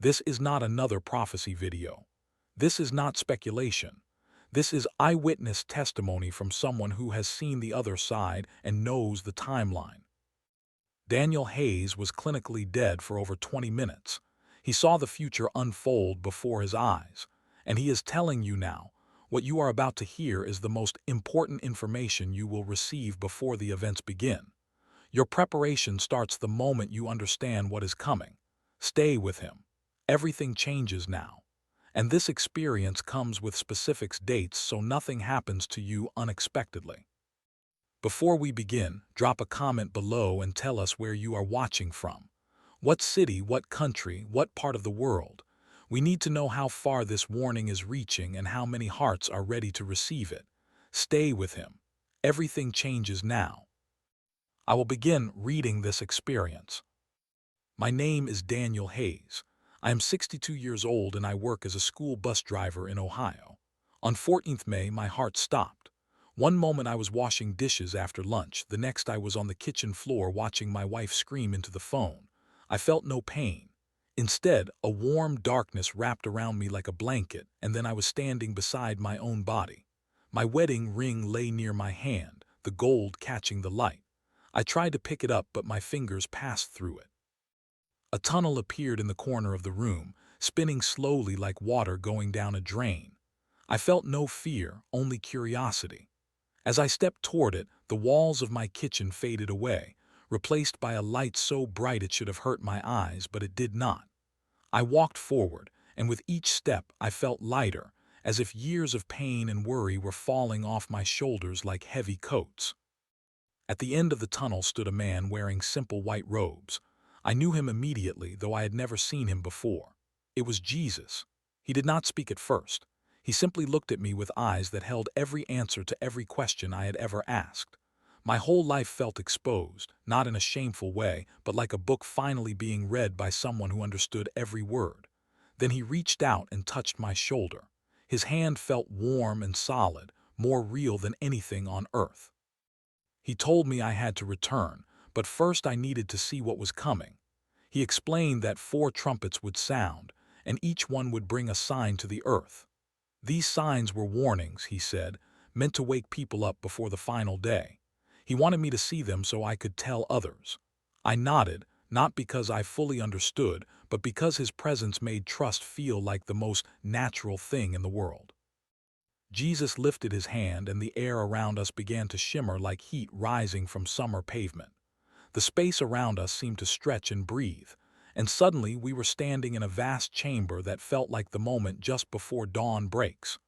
This is not another prophecy video. This is not speculation. This is eyewitness testimony from someone who has seen the other side and knows the timeline. Daniel Hayes was clinically dead for over 20 minutes. He saw the future unfold before his eyes, and he is telling you now, what you are about to hear is the most important information you will receive before the events begin. Your preparation starts the moment you understand what is coming. Stay with him. Everything changes now. And this experience comes with specific dates so nothing happens to you unexpectedly. Before we begin, drop a comment below and tell us where you are watching from. What city, what country, what part of the world? We need to know how far this warning is reaching and how many hearts are ready to receive it. Stay with him. Everything changes now. I will begin reading this experience. My name is Daniel Hayes. I am 62 years old and I work as a school bus driver in Ohio. On 14th May, my heart stopped. One moment I was washing dishes after lunch, the next I was on the kitchen floor watching my wife scream into the phone. I felt no pain. Instead, a warm darkness wrapped around me like a blanket, and then I was standing beside my own body. My wedding ring lay near my hand, the gold catching the light. I tried to pick it up, but my fingers passed through it. A tunnel appeared in the corner of the room, spinning slowly like water going down a drain. I felt no fear, only curiosity. As I stepped toward it, the walls of my kitchen faded away, replaced by a light so bright it should have hurt my eyes, but it did not. I walked forward, and with each step I felt lighter, as if years of pain and worry were falling off my shoulders like heavy coats. At the end of the tunnel stood a man wearing simple white robes. I knew him immediately, though I had never seen him before. It was Jesus. He did not speak at first. He simply looked at me with eyes that held every answer to every question I had ever asked. My whole life felt exposed, not in a shameful way, but like a book finally being read by someone who understood every word. Then he reached out and touched my shoulder. His hand felt warm and solid, more real than anything on earth. He told me I had to return, but first I needed to see what was coming. He explained that 4 trumpets would sound, and each one would bring a sign to the earth. These signs were warnings, he said, meant to wake people up before the final day. He wanted me to see them so I could tell others. I nodded, not because I fully understood, but because his presence made trust feel like the most natural thing in the world. Jesus lifted his hand and the air around us began to shimmer like heat rising from summer pavement. The space around us seemed to stretch and breathe, and suddenly we were standing in a vast chamber that felt like the moment just before dawn breaks.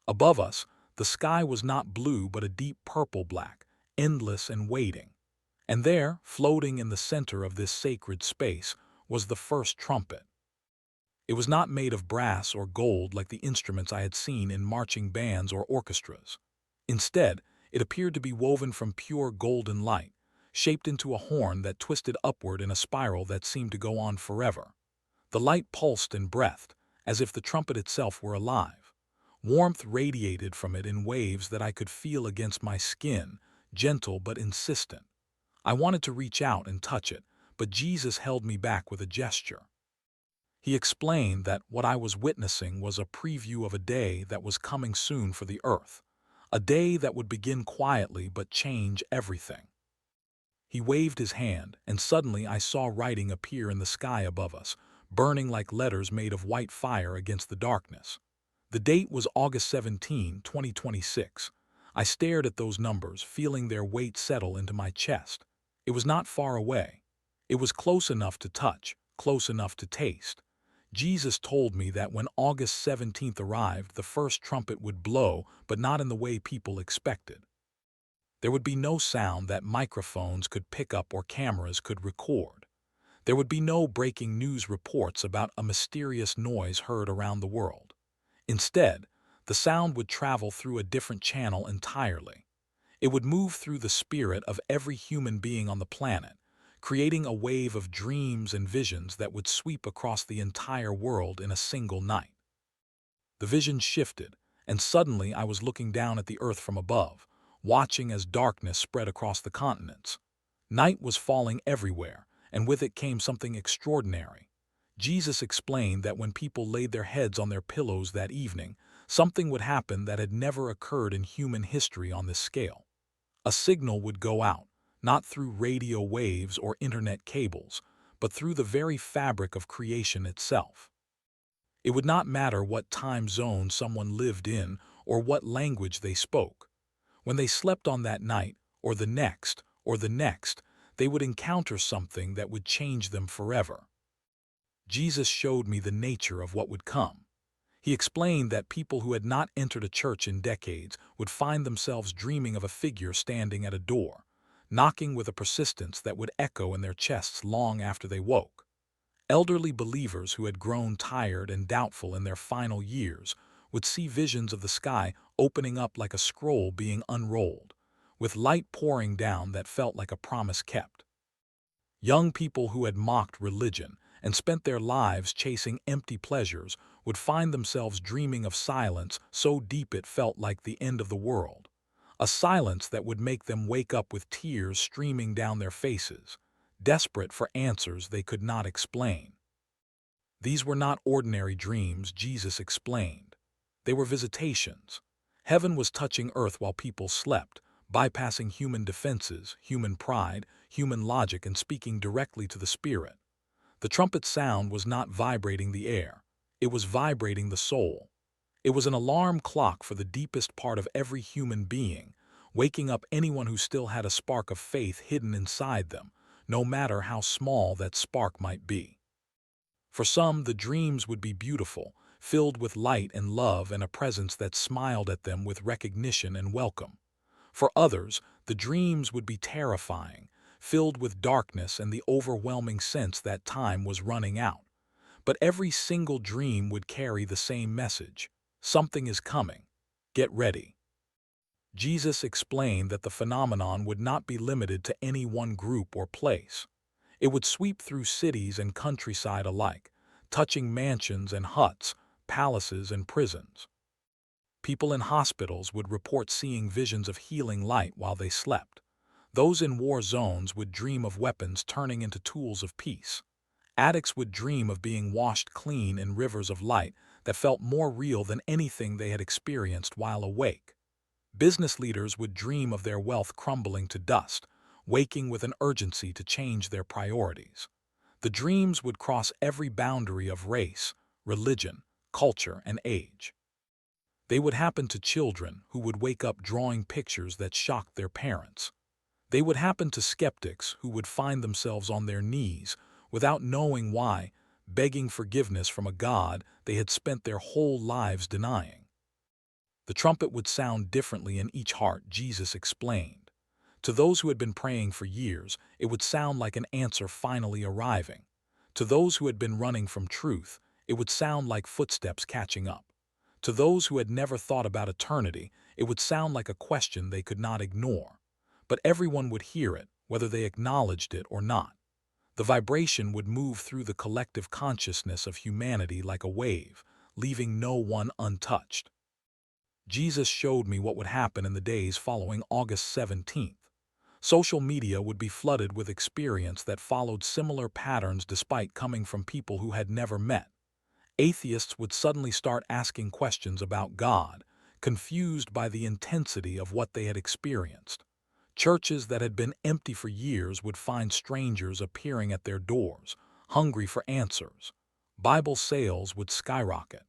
Above us, the sky was not blue but a deep purple-black, endless and waiting. And there, floating in the center of this sacred space, was the first trumpet. It was not made of brass or gold like the instruments I had seen in marching bands or orchestras. Instead, it appeared to be woven from pure golden light, shaped into a horn that twisted upward in a spiral that seemed to go on forever. The light pulsed and breathed, as if the trumpet itself were alive. Warmth radiated from it in waves that I could feel against my skin, gentle but insistent. I wanted to reach out and touch it, but Jesus held me back with a gesture. He explained that what I was witnessing was a preview of a day that was coming soon for the earth, a day that would begin quietly but change everything. He waved his hand, and suddenly I saw writing appear in the sky above us, burning like letters made of white fire against the darkness. The date was August 17, 2026. I stared at those numbers, feeling their weight settle into my chest. It was not far away. It was close enough to touch, close enough to taste. Jesus told me that when August 17th arrived, the first trumpet would blow, but not in the way people expected. There would be no sound that microphones could pick up or cameras could record. There would be no breaking news reports about a mysterious noise heard around the world. Instead, the sound would travel through a different channel entirely. It would move through the spirit of every human being on the planet, creating a wave of dreams and visions that would sweep across the entire world in a single night. The vision shifted, and suddenly I was looking down at the earth from above, watching as darkness spread across the continents. Night was falling everywhere, and with it came something extraordinary. Jesus explained that when people laid their heads on their pillows that evening, something would happen that had never occurred in human history on this scale. A signal would go out, not through radio waves or internet cables, but through the very fabric of creation itself. It would not matter what time zone someone lived in or what language they spoke. When they slept on that night, or the next, or the next, they would encounter something that would change them forever. Jesus showed me the nature of what would come. He explained that people who had not entered a church in decades would find themselves dreaming of a figure standing at a door, knocking with a persistence that would echo in their chests long after they woke. Elderly believers who had grown tired and doubtful in their final years would see visions of the sky opening up like a scroll being unrolled, with light pouring down that felt like a promise kept. Young people who had mocked religion and spent their lives chasing empty pleasures would find themselves dreaming of silence so deep it felt like the end of the world, a silence that would make them wake up with tears streaming down their faces, desperate for answers they could not explain. These were not ordinary dreams, Jesus explained. They were visitations. Heaven was touching earth while people slept, bypassing human defenses, human pride, human logic, and speaking directly to the spirit. The trumpet sound was not vibrating the air. It was vibrating the soul. It was an alarm clock for the deepest part of every human being, waking up anyone who still had a spark of faith hidden inside them, no matter how small that spark might be. For some, the dreams would be beautiful, filled with light and love and a presence that smiled at them with recognition and welcome. For others, the dreams would be terrifying, filled with darkness and the overwhelming sense that time was running out. But every single dream would carry the same message: something is coming. Get ready. Jesus explained that the phenomenon would not be limited to any one group or place. It would sweep through cities and countryside alike, touching mansions and huts, palaces and prisons. People in hospitals would report seeing visions of healing light while they slept. Those in war zones would dream of weapons turning into tools of peace. Addicts would dream of being washed clean in rivers of light that felt more real than anything they had experienced while awake. Business leaders would dream of their wealth crumbling to dust, waking with an urgency to change their priorities. The dreams would cross every boundary of race, religion, culture, and age. They would happen to children who would wake up drawing pictures that shocked their parents. They would happen to skeptics who would find themselves on their knees without knowing why, begging forgiveness from a God they had spent their whole lives denying. The trumpet would sound differently in each heart, Jesus explained. To those who had been praying for years, it would sound like an answer finally arriving. To those who had been running from truth, it would sound like footsteps catching up. To those who had never thought about eternity, it would sound like a question they could not ignore. But everyone would hear it, whether they acknowledged it or not. The vibration would move through the collective consciousness of humanity like a wave, leaving no one untouched. Jesus showed me what would happen in the days following August 17th. Social media would be flooded with experience that followed similar patterns despite coming from people who had never met. Atheists would suddenly start asking questions about God, confused by the intensity of what they had experienced. Churches that had been empty for years would find strangers appearing at their doors, hungry for answers. Bible sales would skyrocket.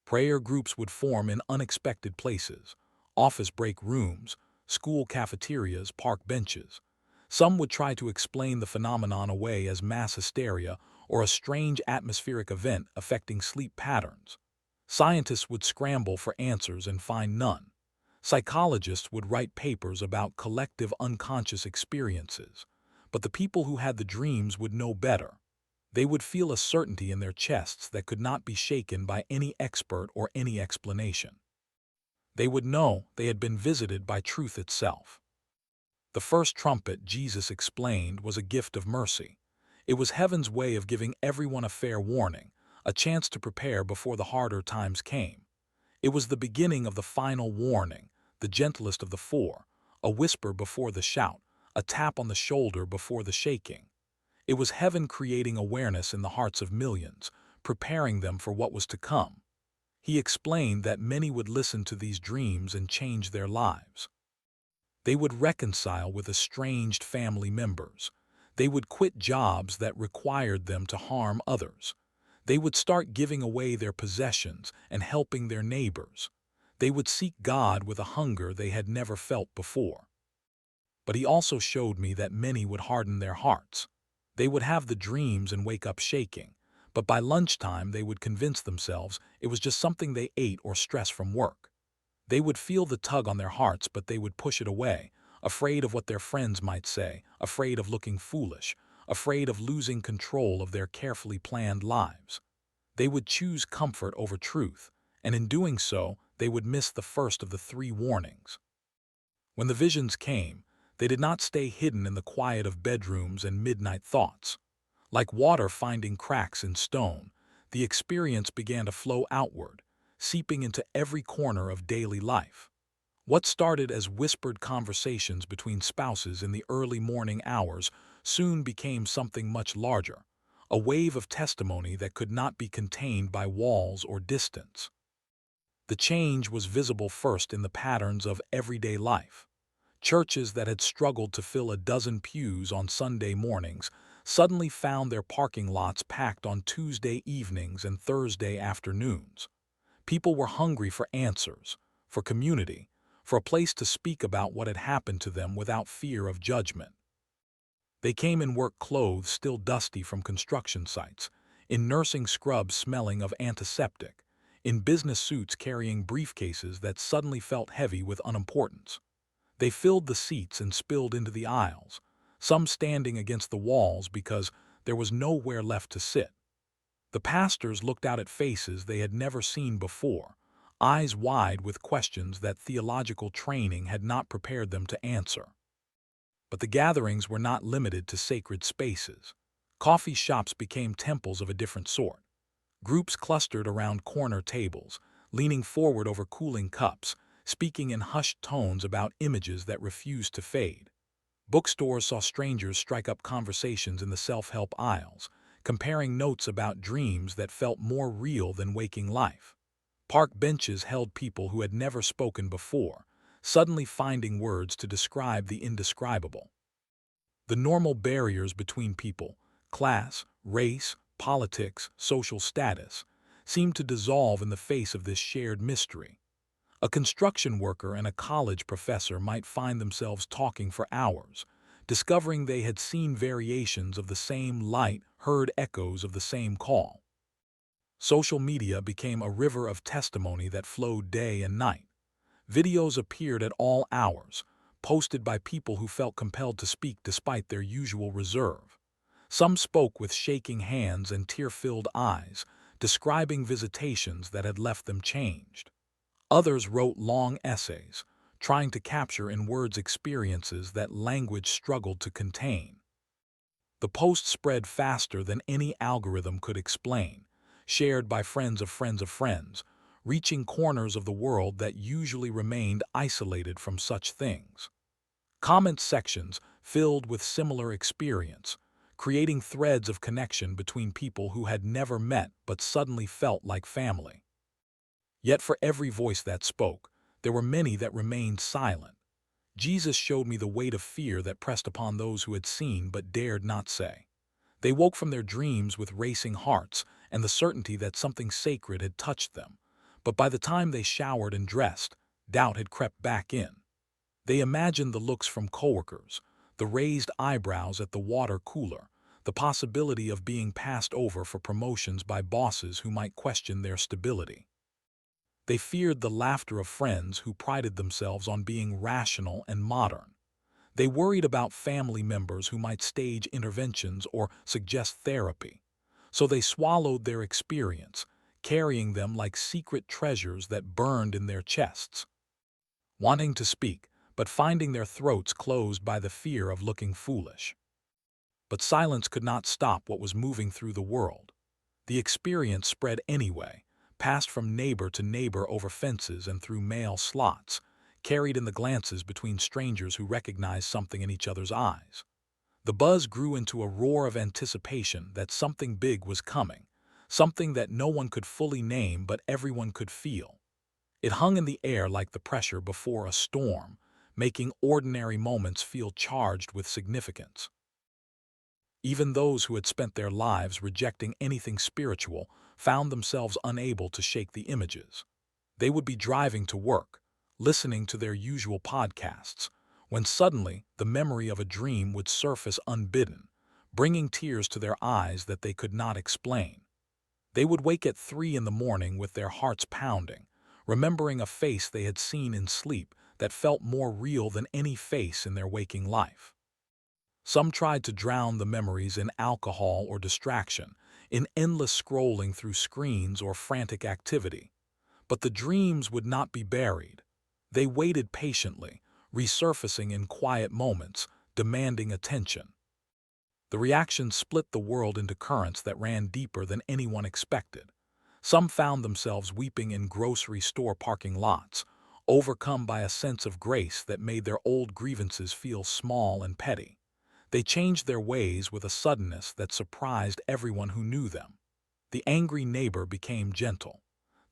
Prayer groups would form in unexpected places: office break rooms, school cafeterias, park benches. Some would try to explain the phenomenon away as mass hysteria or a strange atmospheric event affecting sleep patterns. Scientists would scramble for answers and find none. Psychologists would write papers about collective unconscious experiences. But the people who had the dreams would know better. They would feel a certainty in their chests that could not be shaken by any expert or any explanation. They would know they had been visited by truth itself. The first trumpet, Jesus explained, was a gift of mercy. It was heaven's way of giving everyone a fair warning, a chance to prepare before the harder times came. It was the beginning of the final warning, the gentlest of the four, a whisper before the shout, a tap on the shoulder before the shaking. It was heaven creating awareness in the hearts of millions, preparing them for what was to come. He explained that many would listen to these dreams and change their lives. They would reconcile with estranged family members. They would quit jobs that required them to harm others. They would start giving away their possessions and helping their neighbors. They would seek God with a hunger they had never felt before. But he also showed me that many would harden their hearts. They would have the dreams and wake up shaking, but by lunchtime they would convince themselves it was just something they ate or stress from work. They would feel the tug on their hearts, but they would push it away, afraid of what their friends might say, afraid of looking foolish, afraid of losing control of their carefully planned lives. They would choose comfort over truth, and in doing so, they would miss the first of the 3 warnings. When the visions came, they did not stay hidden in the quiet of bedrooms and midnight thoughts. Like water finding cracks in stone, the experience began to flow outward, seeping into every corner of daily life. What started as whispered conversations between spouses in the early morning hours soon became something much larger, a wave of testimony that could not be contained by walls or distance. The change was visible first in the patterns of everyday life. Churches that had struggled to fill a dozen pews on Sunday mornings suddenly found their parking lots packed on Tuesday evenings and Thursday afternoons. People were hungry for answers, for community, for a place to speak about what had happened to them without fear of judgment. They came in work clothes still dusty from construction sites, in nursing scrubs smelling of antiseptic, in business suits carrying briefcases that suddenly felt heavy with unimportance. They filled the seats and spilled into the aisles, some standing against the walls because there was nowhere left to sit. The pastors looked out at faces they had never seen before, eyes wide with questions that theological training had not prepared them to answer. But the gatherings were not limited to sacred spaces. Coffee shops became temples of a different sort. Groups clustered around corner tables, leaning forward over cooling cups, speaking in hushed tones about images that refused to fade. Bookstores saw strangers strike up conversations in the self-help aisles, comparing notes about dreams that felt more real than waking life. Park benches held people who had never spoken before, suddenly finding words to describe the indescribable. The normal barriers between people, class, race, politics, social status, seemed to dissolve in the face of this shared mystery. A construction worker and a college professor might find themselves talking for hours, discovering they had seen variations of the same light, heard echoes of the same call. Social media became a river of testimony that flowed day and night. Videos appeared at all hours, posted by people who felt compelled to speak despite their usual reserve. Some spoke with shaking hands and tear-filled eyes, describing visitations that had left them changed. Others wrote long essays, trying to capture in words experiences that language struggled to contain. The post spread faster than any algorithm could explain, shared by friends of friends of friends, reaching corners of the world that usually remained isolated from such things. Comment sections filled with similar experience, creating threads of connection between people who had never met but suddenly felt like family. Yet for every voice that spoke, there were many that remained silent. Jesus showed me the weight of fear that pressed upon those who had seen but dared not say. They woke from their dreams with racing hearts and the certainty that something sacred had touched them. But by the time they showered and dressed, doubt had crept back in. They imagined the looks from coworkers, the raised eyebrows at the water cooler, the possibility of being passed over for promotions by bosses who might question their stability. They feared the laughter of friends who prided themselves on being rational and modern. They worried about family members who might stage interventions or suggest therapy. So they swallowed their experience, carrying them like secret treasures that burned in their chests. Wanting to speak, but finding their throats closed by the fear of looking foolish. But silence could not stop what was moving through the world. The experience spread anyway, passed from neighbor to neighbor over fences and through mail slots, carried in the glances between strangers who recognized something in each other's eyes. The buzz grew into a roar of anticipation that something big was coming, something that no one could fully name but everyone could feel. It hung in the air like the pressure before a storm, making ordinary moments feel charged with significance. Even those who had spent their lives rejecting anything spiritual found themselves unable to shake the images. They would be driving to work, listening to their usual podcasts, when suddenly the memory of a dream would surface unbidden, bringing tears to their eyes that they could not explain. They would wake at 3 in the morning with their hearts pounding, remembering a face they had seen in sleep that felt more real than any face in their waking life. Some tried to drown the memories in alcohol or distraction, in endless scrolling through screens or frantic activity. But the dreams would not be buried. They waited patiently, resurfacing in quiet moments, demanding attention. The reaction split the world into currents that ran deeper than anyone expected. Some found themselves weeping in grocery store parking lots, overcome by a sense of grace that made their old grievances feel small and petty. They changed their ways with a suddenness that surprised everyone who knew them. The angry neighbor became gentle.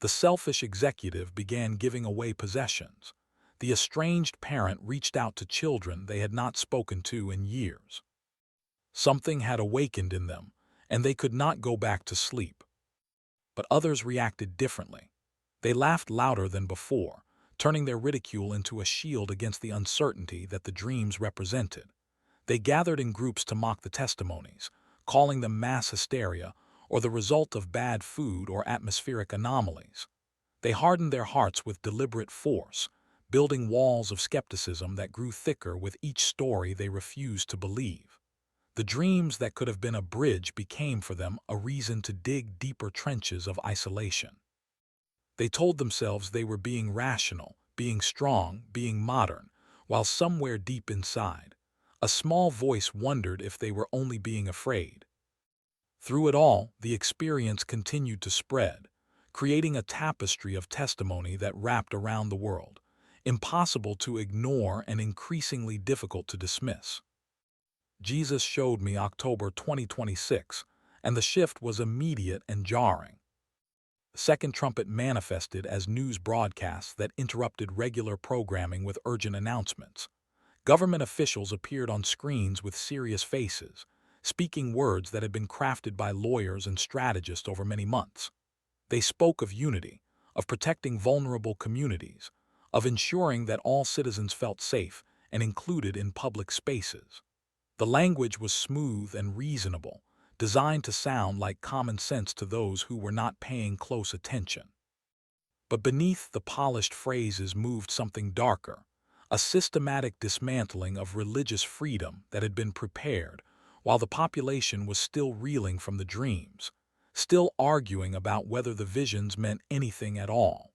The selfish executive began giving away possessions. The estranged parent reached out to children they had not spoken to in years. Something had awakened in them, and they could not go back to sleep. But others reacted differently. They laughed louder than before, turning their ridicule into a shield against the uncertainty that the dreams represented. They gathered in groups to mock the testimonies, calling them mass hysteria or the result of bad food or atmospheric anomalies. They hardened their hearts with deliberate force, building walls of skepticism that grew thicker with each story they refused to believe. The dreams that could have been a bridge became for them a reason to dig deeper trenches of isolation. They told themselves they were being rational, being strong, being modern, while somewhere deep inside, a small voice wondered if they were only being afraid. Through it all, the experience continued to spread, creating a tapestry of testimony that wrapped around the world, impossible to ignore and increasingly difficult to dismiss. Jesus showed me October 2026, and the shift was immediate and jarring. The second trumpet manifested as news broadcasts that interrupted regular programming with urgent announcements. Government officials appeared on screens with serious faces, speaking words that had been crafted by lawyers and strategists over many months. They spoke of unity, of protecting vulnerable communities, of ensuring that all citizens felt safe and included in public spaces. The language was smooth and reasonable, designed to sound like common sense to those who were not paying close attention. But beneath the polished phrases moved something darker, a systematic dismantling of religious freedom that had been prepared while the population was still reeling from the dreams, still arguing about whether the visions meant anything at all.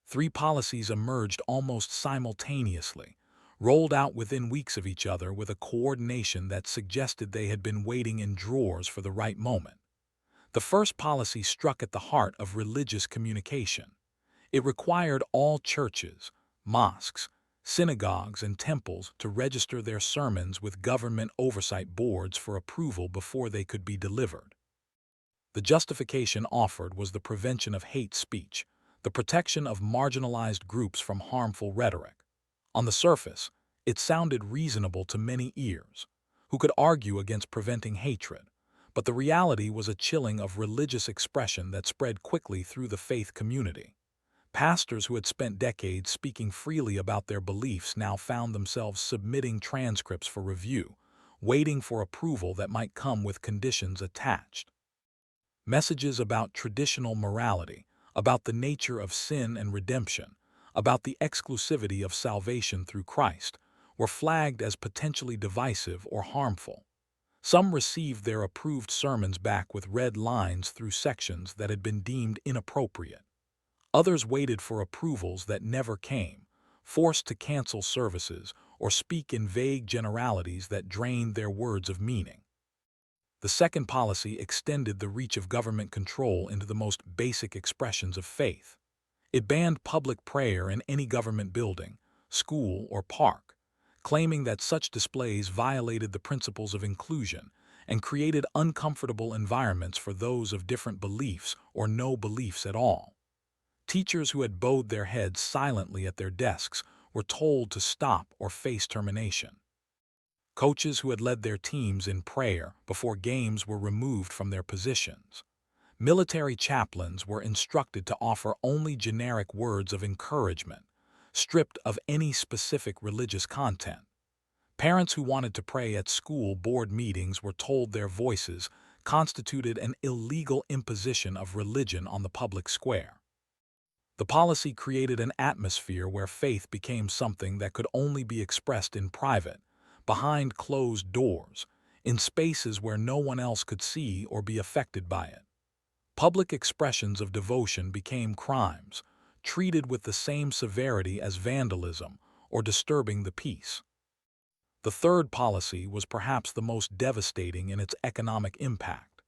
3 policies emerged almost simultaneously, rolled out within weeks of each other with a coordination that suggested they had been waiting in drawers for the right moment. The first policy struck at the heart of religious communication. It required all churches, mosques, synagogues, and temples to register their sermons with government oversight boards for approval before they could be delivered. The justification offered was the prevention of hate speech, the protection of marginalized groups from harmful rhetoric. On the surface, it sounded reasonable to many ears, who could argue against preventing hatred, but the reality was a chilling of religious expression that spread quickly through the faith community. Pastors who had spent decades speaking freely about their beliefs now found themselves submitting transcripts for review, waiting for approval that might come with conditions attached. Messages about traditional morality, about the nature of sin and redemption, about the exclusivity of salvation through Christ, were flagged as potentially divisive or harmful. Some received their approved sermons back with red lines through sections that had been deemed inappropriate. Others waited for approvals that never came, forced to cancel services or speak in vague generalities that drained their words of meaning. The second policy extended the reach of government control into the most basic expressions of faith. It banned public prayer in any government building, school, or park, claiming that such displays violated the principles of inclusion and created uncomfortable environments for those of different beliefs or no beliefs at all. Teachers who had bowed their heads silently at their desks were told to stop or face termination. Coaches who had led their teams in prayer before games were removed from their positions. Military chaplains were instructed to offer only generic words of encouragement, stripped of any specific religious content. Parents who wanted to pray at school board meetings were told their voices constituted an illegal imposition of religion on the public square. The policy created an atmosphere where faith became something that could only be expressed in private, behind closed doors, in spaces where no one else could see or be affected by it. Public expressions of devotion became crimes, treated with the same severity as vandalism or disturbing the peace. The third policy was perhaps the most devastating in its economic impact.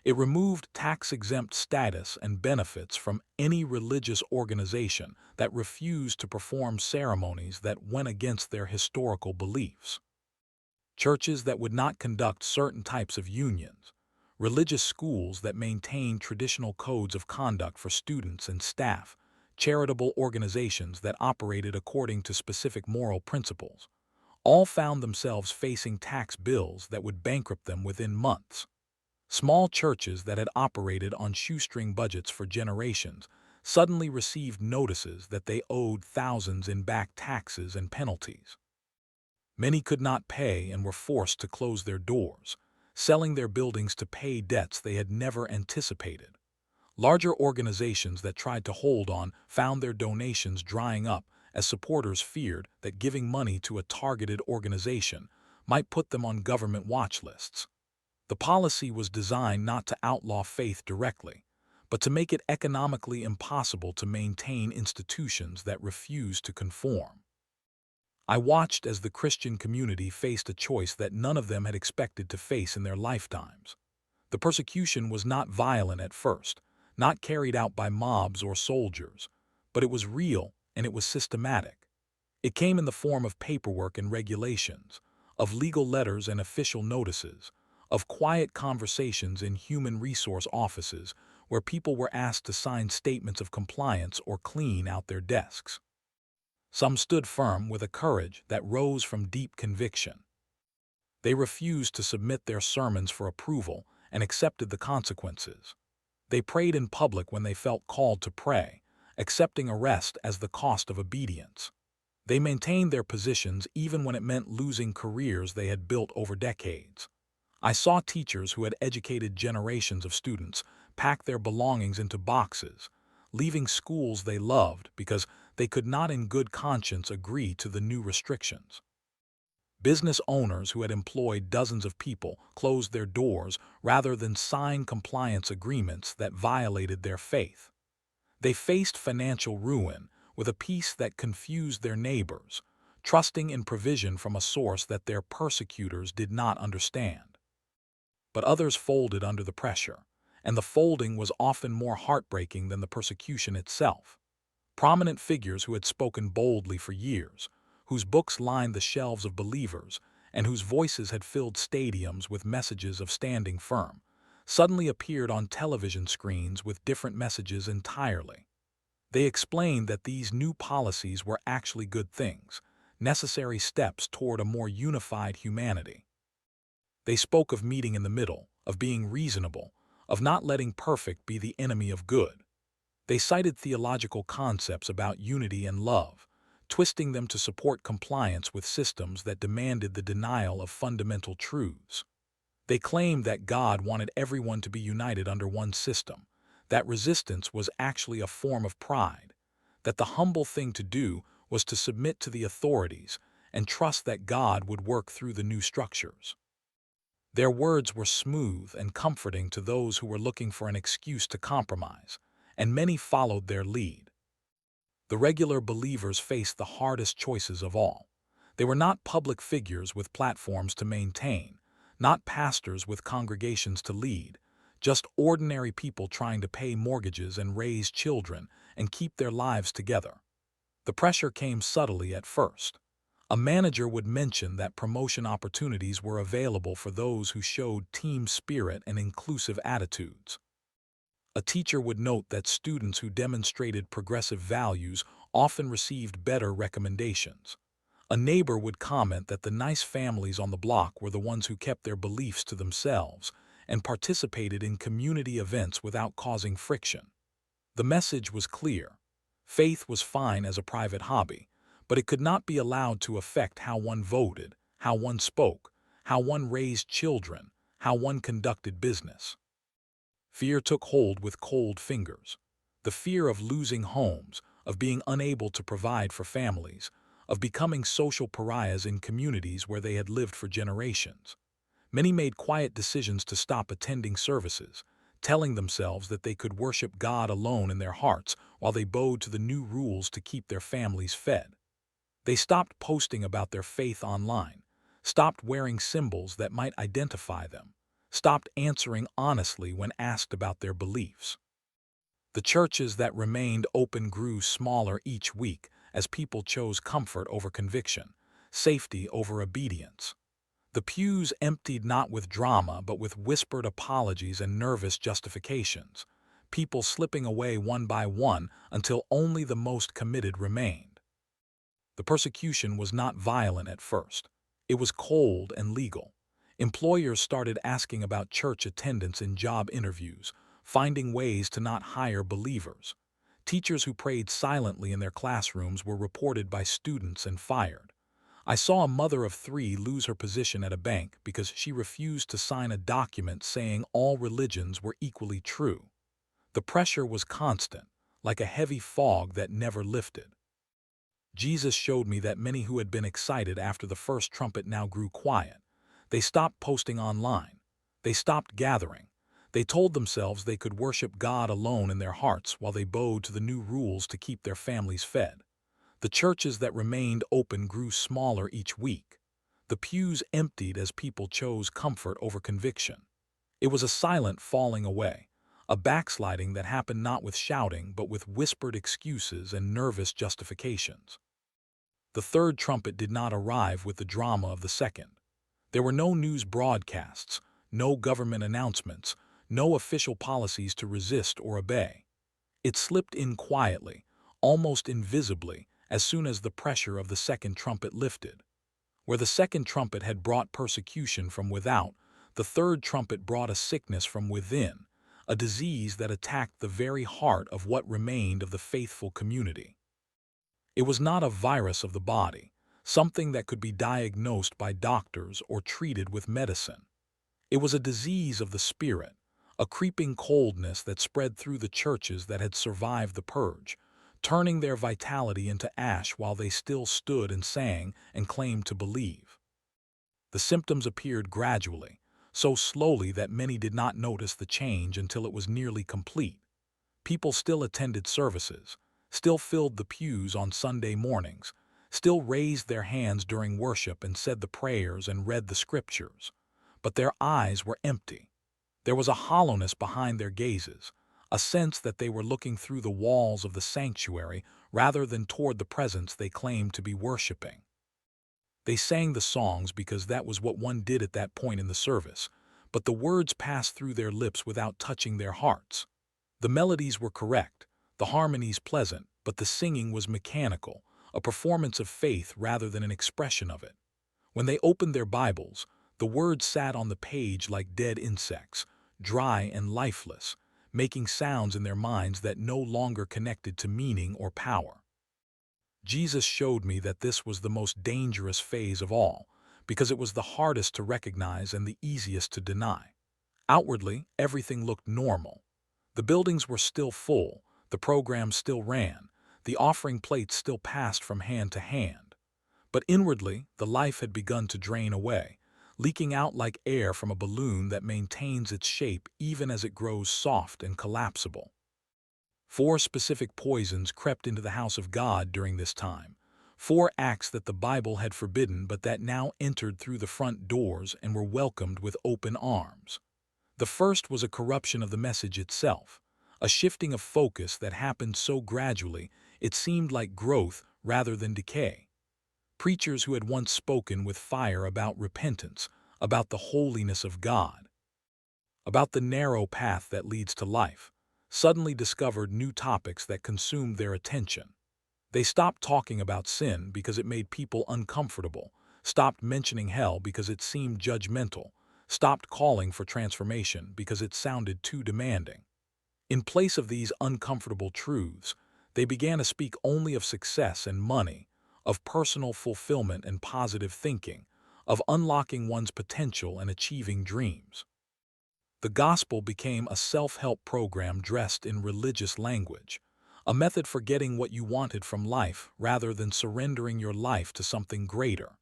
It removed tax-exempt status and benefits from any religious organization that refused to perform ceremonies that went against their historical beliefs. Churches that would not conduct certain types of unions, religious schools that maintained traditional codes of conduct for students and staff, charitable organizations that operated according to specific moral principles, all found themselves facing tax bills that would bankrupt them within months. Small churches that had operated on shoestring budgets for generations suddenly received notices that they owed thousands in back taxes and penalties. Many could not pay and were forced to close their doors, selling their buildings to pay debts they had never anticipated. Larger organizations that tried to hold on found their donations drying up as supporters feared that giving money to a targeted organization might put them on government watch lists. The policy was designed not to outlaw faith directly, but to make it economically impossible to maintain institutions that refused to conform. I watched as the Christian community faced a choice that none of them had expected to face in their lifetimes. The persecution was not violent at first, not carried out by mobs or soldiers, but it was real and it was systematic. It came in the form of paperwork and regulations, of legal letters and official notices, of quiet conversations in human resource offices where people were asked to sign statements of compliance or clean out their desks. Some stood firm with a courage that rose from deep conviction. They refused to submit their sermons for approval and accepted the consequences. They prayed in public when they felt called to pray, accepting arrest as the cost of obedience. They maintained their positions even when it meant losing careers they had built over decades. I saw teachers who had educated generations of students pack their belongings into boxes, leaving schools they loved because they could not in good conscience agree to the new restrictions. Business owners who had employed dozens of people closed their doors rather than sign compliance agreements that violated their faith. They faced financial ruin with a peace that confused their neighbors, trusting in provision from a source that their persecutors did not understand. But others folded under the pressure, and the folding was often more heartbreaking than the persecution itself. Prominent figures who had spoken boldly for years, whose books lined the shelves of believers, and whose voices had filled stadiums with messages of standing firm, suddenly appeared on television screens with different messages entirely. They explained that these new policies were actually good things, necessary steps toward a more unified humanity. They spoke of meeting in the middle, of being reasonable, of not letting perfect be the enemy of good. They cited theological concepts about unity and love, twisting them to support compliance with systems that demanded the denial of fundamental truths. They claimed that God wanted everyone to be united under one system, that resistance was actually a form of pride, that the humble thing to do was to submit to the authorities and trust that God would work through the new structures. Their words were smooth and comforting to those who were looking for an excuse to compromise, and many followed their lead. The regular believers faced the hardest choices of all. They were not public figures with platforms to maintain, not pastors with congregations to lead, just ordinary people trying to pay mortgages and raise children and keep their lives together. The pressure came subtly at first. A manager would mention that promotion opportunities were available for those who showed team spirit and inclusive attitudes. A teacher would note that students who demonstrated progressive values often received better recommendations. A neighbor would comment that the nice families on the block were the ones who kept their beliefs to themselves and participated in community events without causing friction. The message was clear. Faith was fine as a private hobby, but it could not be allowed to affect how one voted, how one spoke, how one raised children, how one conducted business. Fear took hold with cold fingers. The fear of losing homes, of being unable to provide for families, of becoming social pariahs in communities where they had lived for generations. Many made quiet decisions to stop attending services, telling themselves that they could worship God alone in their hearts while they bowed to the new rules to keep their families fed. They stopped posting about their faith online, stopped wearing symbols that might identify them, stopped answering honestly when asked about their beliefs. The churches that remained open grew smaller each week as people chose comfort over conviction, safety over obedience. The pews emptied not with drama but with whispered apologies and nervous justifications, people slipping away one by one until only the most committed remained. The persecution was not violent at first. It was cold and legal. Employers started asking about church attendance in job interviews, finding ways to not hire believers. Teachers who prayed silently in their classrooms were reported by students and fired. I saw a mother of 3 lose her position at a bank because she refused to sign a document saying all religions were equally true. The pressure was constant, like a heavy fog that never lifted. Jesus showed me that many who had been excited after the first trumpet now grew quiet. They stopped posting online. They stopped gathering. They told themselves they could worship God alone in their hearts while they bowed to the new rules to keep their families fed. The churches that remained open grew smaller each week. The pews emptied as people chose comfort over conviction. It was a silent falling away, a backsliding that happened not with shouting but with whispered excuses and nervous justifications. The third trumpet did not arrive with the drama of the second. There were no news broadcasts, no government announcements, no official policies to resist or obey. It slipped in quietly, almost invisibly, as soon as the pressure of the second trumpet lifted. Where the second trumpet had brought persecution from without, the third trumpet brought a sickness from within, a disease that attacked the very heart of what remained of the faithful community. It was not a virus of the body, something that could be diagnosed by doctors or treated with medicine. It was a disease of the spirit, a creeping coldness that spread through the churches that had survived the purge, turning their vitality into ash while they still stood and sang and claimed to believe. The symptoms appeared gradually, so slowly that many did not notice the change until it was nearly complete. People still attended services, still filled the pews on Sunday mornings, still raised their hands during worship and said the prayers and read the scriptures. But their eyes were empty. There was a hollowness behind their gazes, a sense that they were looking through the walls of the sanctuary rather than toward the presence they claimed to be worshiping. They sang the songs because that was what one did at that point in the service, but the words passed through their lips without touching their hearts. The melodies were correct, the harmonies pleasant, but the singing was mechanical, a performance of faith rather than an expression of it. When they opened their Bibles, the words sat on the page like dead insects, dry and lifeless, making sounds in their minds that no longer connected to meaning or power. Jesus showed me that this was the most dangerous phase of all, because it was the hardest to recognize and the easiest to deny. Outwardly, everything looked normal. The buildings were still full, the program still ran, the offering plates still passed from hand to hand. But inwardly, the life had begun to drain away, leaking out like air from a balloon that maintains its shape even as it grows soft and collapsible. 4 specific poisons crept into the house of God during this time, 4 acts that the Bible had forbidden but that now entered through the front doors and were welcomed with open arms. The first was a corruption of the message itself, a shifting of focus that happened so gradually it seemed like growth rather than decay. Preachers who had once spoken with fire about repentance, about the holiness of God, about the narrow path that leads to life, suddenly discovered new topics that consumed their attention. They stopped talking about sin because it made people uncomfortable, stopped mentioning hell because it seemed judgmental, stopped calling for transformation because it sounded too demanding. In place of these uncomfortable truths, they began to speak only of success and money, of personal fulfillment and positive thinking, of unlocking one's potential and achieving dreams. The gospel became a self-help program dressed in religious language, a method for getting what you wanted from life rather than surrendering your life to something greater.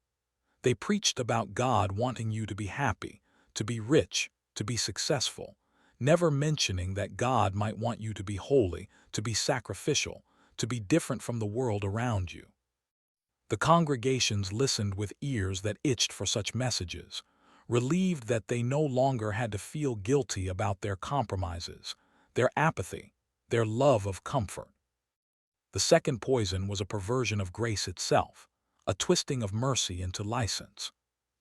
They preached about God wanting you to be happy, to be rich, to be successful, never mentioning that God might want you to be holy, to be sacrificial, to be different from the world around you. The congregations listened with ears that itched for such messages, relieved that they no longer had to feel guilty about their compromises, their apathy, their love of comfort. The second poison was a perversion of grace itself, a twisting of mercy into license.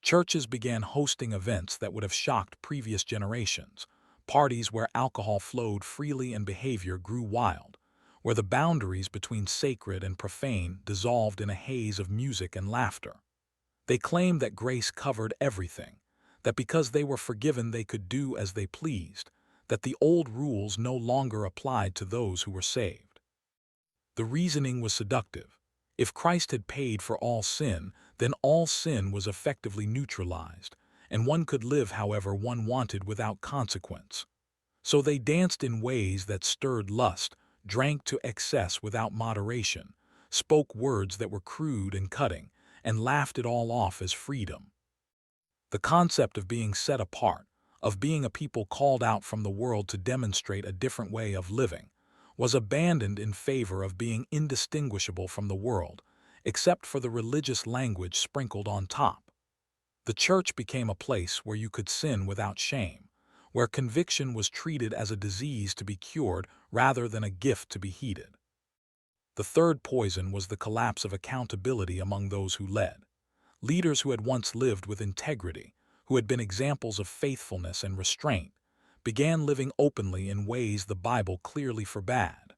Churches began hosting events that would have shocked previous generations, parties where alcohol flowed freely and behavior grew wild, where the boundaries between sacred and profane dissolved in a haze of music and laughter. They claimed that grace covered everything, that because they were forgiven they could do as they pleased, that the old rules no longer applied to those who were saved. The reasoning was seductive. If Christ had paid for all sin, then all sin was effectively neutralized, and one could live however one wanted without consequence. So they danced in ways that stirred lust, drank to excess without moderation, spoke words that were crude and cutting, and laughed it all off as freedom. The concept of being set apart, of being a people called out from the world to demonstrate a different way of living, was abandoned in favor of being indistinguishable from the world, except for the religious language sprinkled on top. The church became a place where you could sin without shame, where conviction was treated as a disease to be cured rather than a gift to be heeded. The third poison was the collapse of accountability among those who led. Leaders who had once lived with integrity, who had been examples of faithfulness and restraint, began living openly in ways the Bible clearly forbade.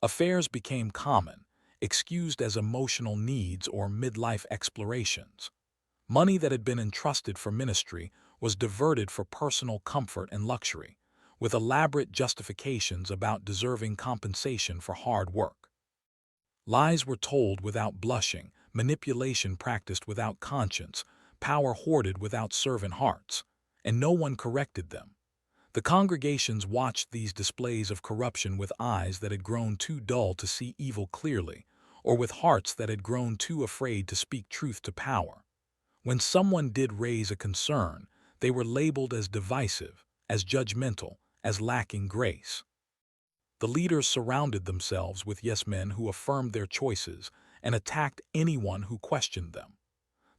Affairs became common, excused as emotional needs or midlife explorations. Money that had been entrusted for ministry was diverted for personal comfort and luxury, with elaborate justifications about deserving compensation for hard work. Lies were told without blushing, manipulation practiced without conscience, power hoarded without servant hearts, and no one corrected them. The congregations watched these displays of corruption with eyes that had grown too dull to see evil clearly, or with hearts that had grown too afraid to speak truth to power. When someone did raise a concern, they were labeled as divisive, as judgmental, as lacking grace. The leaders surrounded themselves with yes-men who affirmed their choices and attacked anyone who questioned them.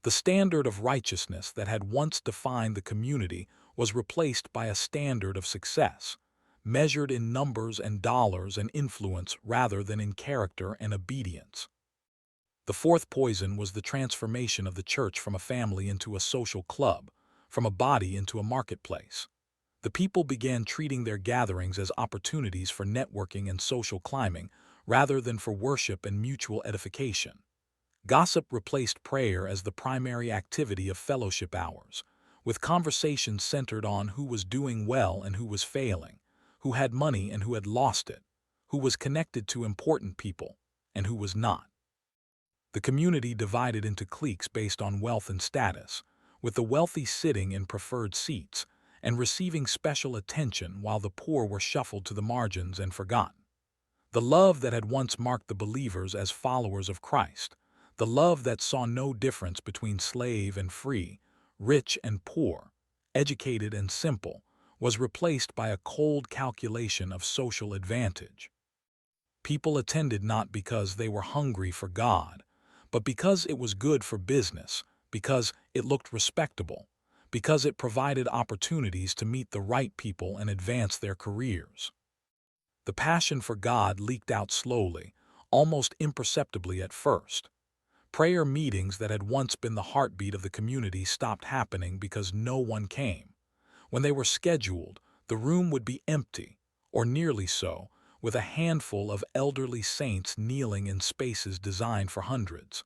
The standard of righteousness that had once defined the community was replaced by a standard of success, measured in numbers and dollars and influence rather than in character and obedience. The fourth poison was the transformation of the church from a family into a social club, from a body into a marketplace. The people began treating their gatherings as opportunities for networking and social climbing rather than for worship and mutual edification. Gossip replaced prayer as the primary activity of fellowship hours, with conversations centered on who was doing well and who was failing, who had money and who had lost it, who was connected to important people and who was not. The community divided into cliques based on wealth and status, with the wealthy sitting in preferred seats and receiving special attention while the poor were shuffled to the margins and forgotten. The love that had once marked the believers as followers of Christ, the love that saw no difference between slave and free, rich and poor, educated and simple, was replaced by a cold calculation of social advantage. People attended not because they were hungry for God, but because it was good for business, because it looked respectable, because it provided opportunities to meet the right people and advance their careers. The passion for God leaked out slowly, almost imperceptibly at first. Prayer meetings that had once been the heartbeat of the community stopped happening because no one came. When they were scheduled, the room would be empty, or nearly so, with a handful of elderly saints kneeling in spaces designed for hundreds.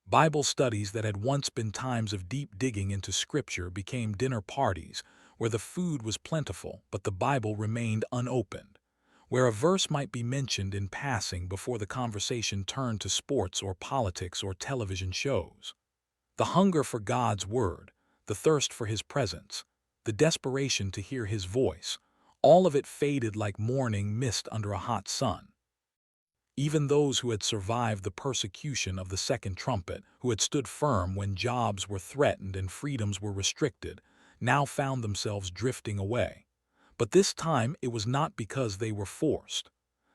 Bible studies that had once been times of deep digging into Scripture became dinner parties, where the food was plentiful but the Bible remained unopened, where a verse might be mentioned in passing before the conversation turned to sports or politics or television shows. The hunger for God's Word, the thirst for His presence, the desperation to hear His voice, all of it faded like morning mist under a hot sun. Even those who had survived the persecution of the second trumpet, who had stood firm when jobs were threatened and freedoms were restricted, now found themselves drifting away. But this time it was not because they were forced.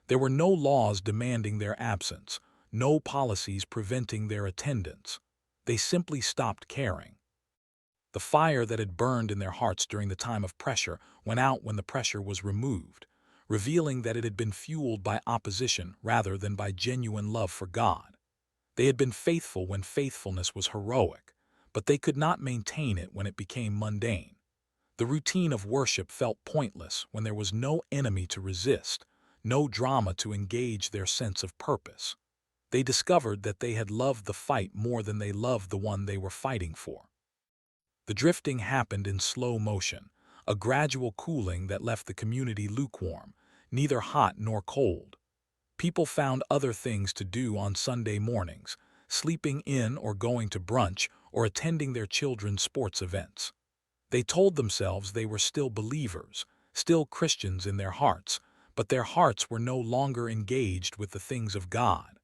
There were no laws demanding their absence, no policies preventing their attendance. They simply stopped caring. The fire that had burned in their hearts during the time of pressure went out when the pressure was removed, revealing that it had been fueled by opposition rather than by genuine love for God. They had been faithful when faithfulness was heroic, but they could not maintain it when it became mundane. The routine of worship felt pointless when there was no enemy to resist, no drama to engage their sense of purpose. They discovered that they had loved the fight more than they loved the one they were fighting for. The drifting happened in slow motion, a gradual cooling that left the community lukewarm, neither hot nor cold. People found other things to do on Sunday mornings, sleeping in or going to brunch or attending their children's sports events. They told themselves they were still believers, still Christians in their hearts, but their hearts were no longer engaged with the things of God.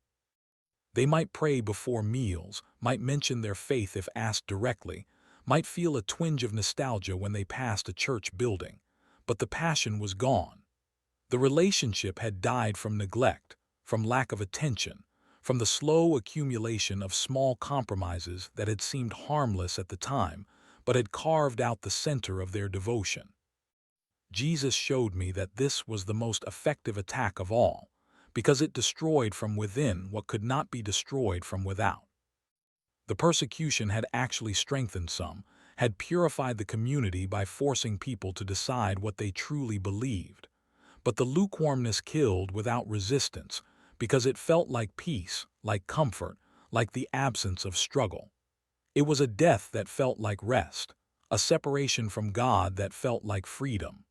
They might pray before meals, might mention their faith if asked directly, might feel a twinge of nostalgia when they passed a church building, but the passion was gone. The relationship had died from neglect, from lack of attention, from the slow accumulation of small compromises that had seemed harmless at the time, but had carved out the center of their devotion. Jesus showed me that this was the most effective attack of all, because it destroyed from within what could not be destroyed from without. The persecution had actually strengthened some, had purified the community by forcing people to decide what they truly believed. But the lukewarmness killed without resistance, because it felt like peace, like comfort, like the absence of struggle. It was a death that felt like rest, a separation from God that felt like freedom.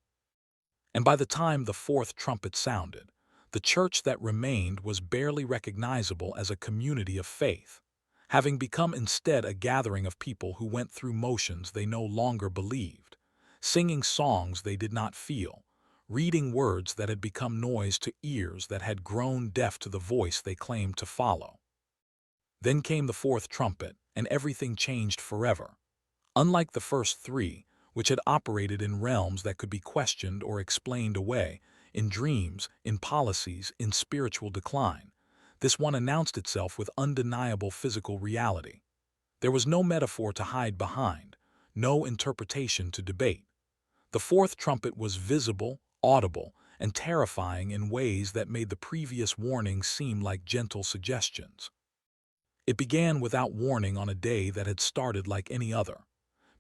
And by the time the fourth trumpet sounded, the church that remained was barely recognizable as a community of faith, having become instead a gathering of people who went through motions they no longer believed, singing songs they did not feel, reading words that had become noise to ears that had grown deaf to the voice they claimed to follow. Then came the fourth trumpet, and everything changed forever. Unlike the first three, which had operated in realms that could be questioned or explained away, in dreams, in policies, in spiritual decline, this one announced itself with undeniable physical reality. There was no metaphor to hide behind, no interpretation to debate. The fourth trumpet was visible, audible, and terrifying in ways that made the previous warnings seem like gentle suggestions. It began without warning on a day that had started like any other.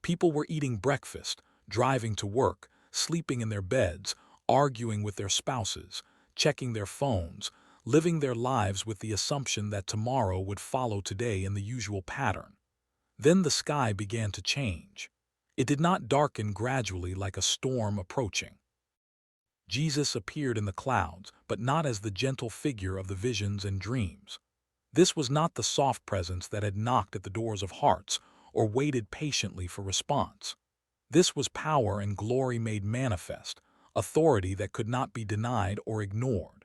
People were eating breakfast, driving to work, sleeping in their beds, arguing with their spouses, checking their phones, living their lives with the assumption that tomorrow would follow today in the usual pattern. Then the sky began to change. It did not darken gradually like a storm approaching. Jesus appeared in the clouds, but not as the gentle figure of the visions and dreams. This was not the soft presence that had knocked at the doors of hearts or waited patiently for response. This was power and glory made manifest, authority that could not be denied or ignored.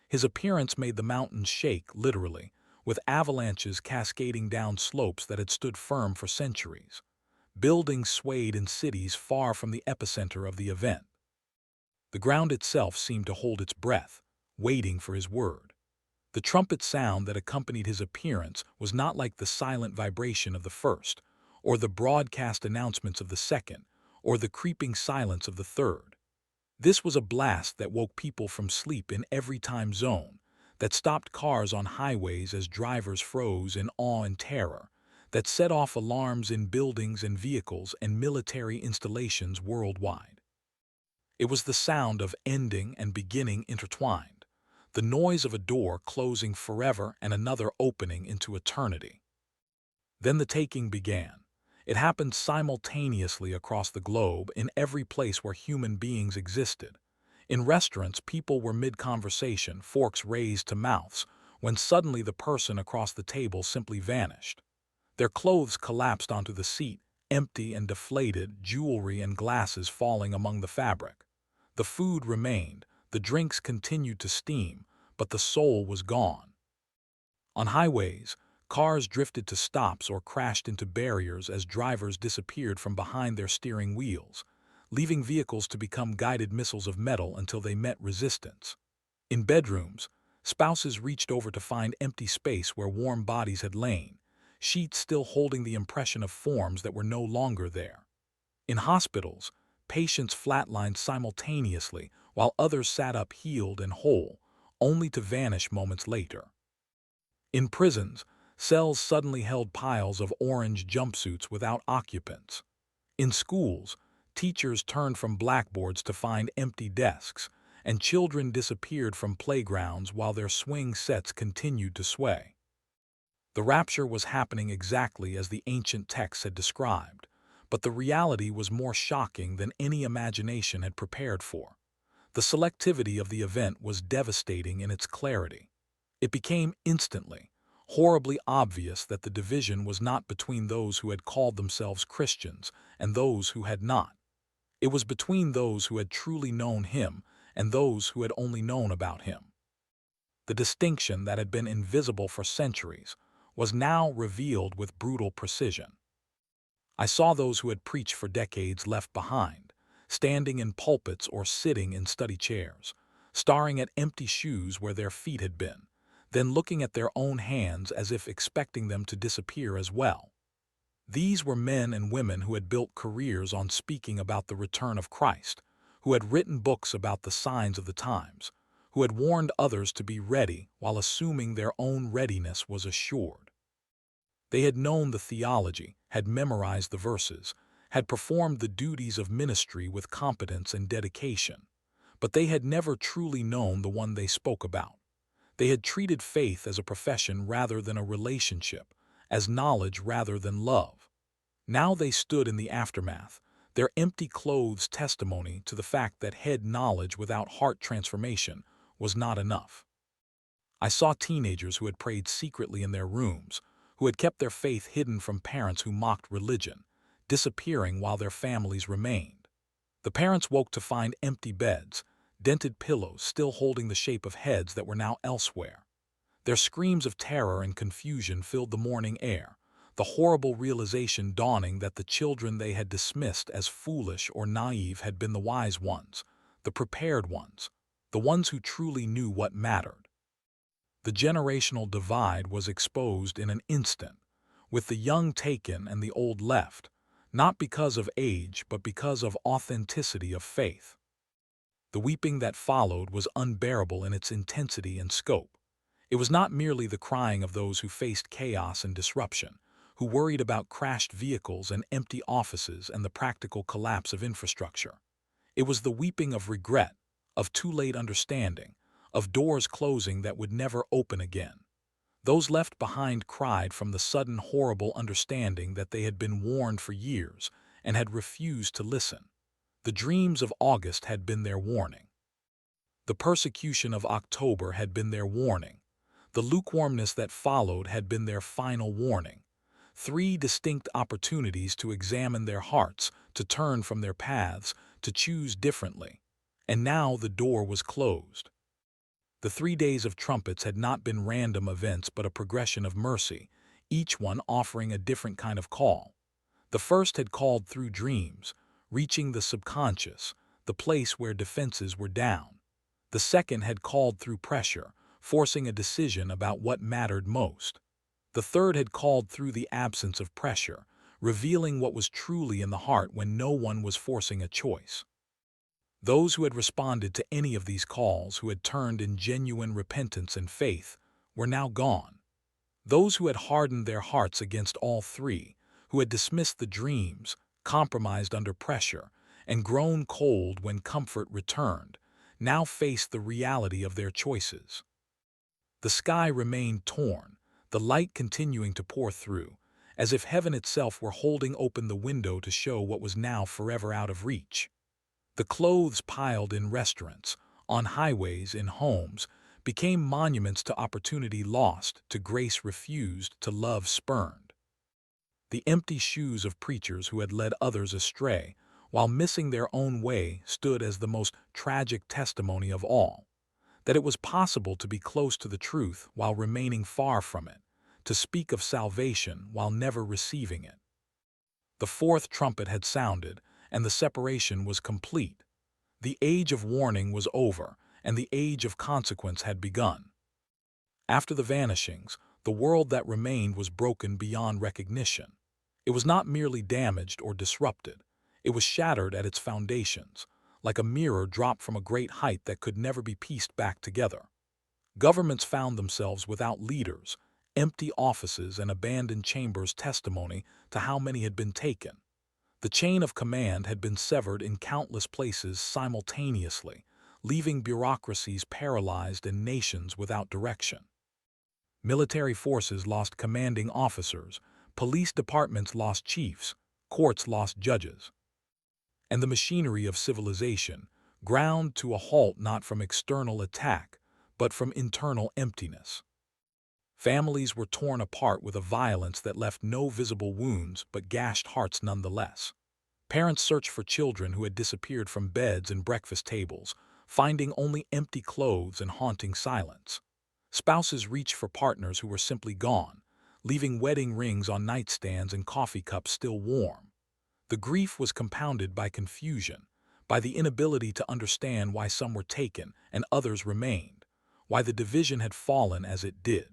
His appearance made the mountains shake, literally, with avalanches cascading down slopes that had stood firm for centuries. Buildings swayed in cities far from the epicenter of the event. The ground itself seemed to hold its breath, waiting for his word. The trumpet sound that accompanied his appearance was not like the silent vibration of the first, or the broadcast announcements of the second, or the creeping silence of the third. This was a blast that woke people from sleep in every time zone, that stopped cars on highways as drivers froze in awe and terror, that set off alarms in buildings and vehicles and military installations worldwide. It was the sound of ending and beginning intertwined, the noise of a door closing forever and another opening into eternity. Then the taking began. It happened simultaneously across the globe in every place where human beings existed. In restaurants, people were mid-conversation, forks raised to mouths, when suddenly the person across the table simply vanished. Their clothes collapsed onto the seat, empty and deflated, jewelry and glasses falling among the fabric. The food remained, the drinks continued to steam, but the soul was gone. On highways, cars drifted to stops or crashed into barriers as drivers disappeared from behind their steering wheels, leaving vehicles to become guided missiles of metal until they met resistance. In bedrooms, spouses reached over to find empty space where warm bodies had lain, sheets still holding the impression of forms that were no longer there. In hospitals, patients flatlined simultaneously while others sat up healed and whole, only to vanish moments later. In prisons, cells suddenly held piles of orange jumpsuits without occupants. In schools, teachers turned from blackboards to find empty desks, and children disappeared from playgrounds while their swing sets continued to sway. The rapture was happening exactly as the ancient texts had described, but the reality was more shocking than any imagination had prepared for. The selectivity of the event was devastating in its clarity. It became instantly, horribly obvious that the division was not between those who had called themselves Christians and those who had not. It was between those who had truly known him and those who had only known about him. The distinction that had been invisible for centuries was now revealed with brutal precision. I saw those who had preached for decades left behind, standing in pulpits or sitting in study chairs, staring at empty shoes where their feet had been, then looking at their own hands as if expecting them to disappear as well. These were men and women who had built careers on speaking about the return of Christ, who had written books about the signs of the times, who had warned others to be ready while assuming their own readiness was assured. They had known the theology, had memorized the verses, had performed the duties of ministry with competence and dedication, but they had never truly known the one they spoke about. They had treated faith as a profession rather than a relationship, as knowledge rather than love. Now they stood in the aftermath, their empty clothes testimony to the fact that head knowledge without heart transformation was not enough. I saw teenagers who had prayed secretly in their rooms, who had kept their faith hidden from parents who mocked religion, disappearing while their families remained. The parents woke to find empty beds, dented pillows still holding the shape of heads that were now elsewhere. Their screams of terror and confusion filled the morning air, the horrible realization dawning that the children they had dismissed as foolish or naive had been the wise ones, the prepared ones, the ones who truly knew what mattered. The generational divide was exposed in an instant, with the young taken and the old left, not because of age but because of authenticity of faith. The weeping that followed was unbearable in its intensity and scope. It was not merely the crying of those who faced chaos and disruption, who worried about crashed vehicles and empty offices and the practical collapse of infrastructure. It was the weeping of regret, of too late understanding, of doors closing that would never open again. Those left behind cried from the sudden horrible understanding that they had been warned for years and had refused to listen. The dreams of August had been their warning. The persecution of October had been their warning. The lukewarmness that followed had been their final warning. 3 distinct opportunities to examine their hearts, to turn from their paths, to choose differently. And now the door was closed. The 3 days of trumpets had not been random events but a progression of mercy, each one offering a different kind of call. The first had called through dreams, reaching the subconscious, the place where defenses were down. The second had called through pressure, forcing a decision about what mattered most. The third had called through the absence of pressure, revealing what was truly in the heart when no one was forcing a choice. Those who had responded to any of these calls, who had turned in genuine repentance and faith, were now gone. Those who had hardened their hearts against all three, who had dismissed the dreams, compromised under pressure, and grown cold when comfort returned, now faced the reality of their choices. The sky remained torn, the light continuing to pour through, as if heaven itself were holding open the window to show what was now forever out of reach. The clothes piled in restaurants, on highways, in homes, became monuments to opportunity lost, to grace refused, to love spurned. The empty shoes of preachers who had led others astray, while missing their own way, stood as the most tragic testimony of all, that it was possible to be close to the truth while remaining far from it, to speak of salvation while never receiving it. The fourth trumpet had sounded, and the separation was complete. The age of warning was over, and the age of consequence had begun. After the vanishings, the world that remained was broken beyond recognition. It was not merely damaged or disrupted. It was shattered at its foundations, like a mirror dropped from a great height that could never be pieced back together. Governments found themselves without leaders, empty offices and abandoned chambers, testimony to how many had been taken. The chain of command had been severed in countless places simultaneously, leaving bureaucracies paralyzed and nations without direction. Military forces lost commanding officers, police departments lost chiefs, courts lost judges. And the machinery of civilization ground to a halt, not from external attack, but from internal emptiness. Families were torn apart with a violence that left no visible wounds but gashed hearts nonetheless. Parents searched for children who had disappeared from beds and breakfast tables, finding only empty clothes and haunting silence. Spouses reached for partners who were simply gone, leaving wedding rings on nightstands and coffee cups still warm. The grief was compounded by confusion, by the inability to understand why some were taken and others remained, why the division had fallen as it did.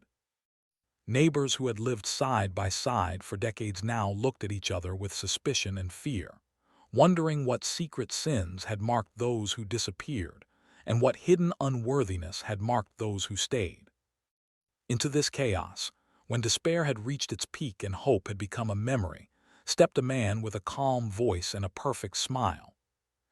Neighbors who had lived side by side for decades now looked at each other with suspicion and fear, wondering what secret sins had marked those who disappeared and what hidden unworthiness had marked those who stayed. Into this chaos, when despair had reached its peak and hope had become a memory, stepped a man with a calm voice and a perfect smile.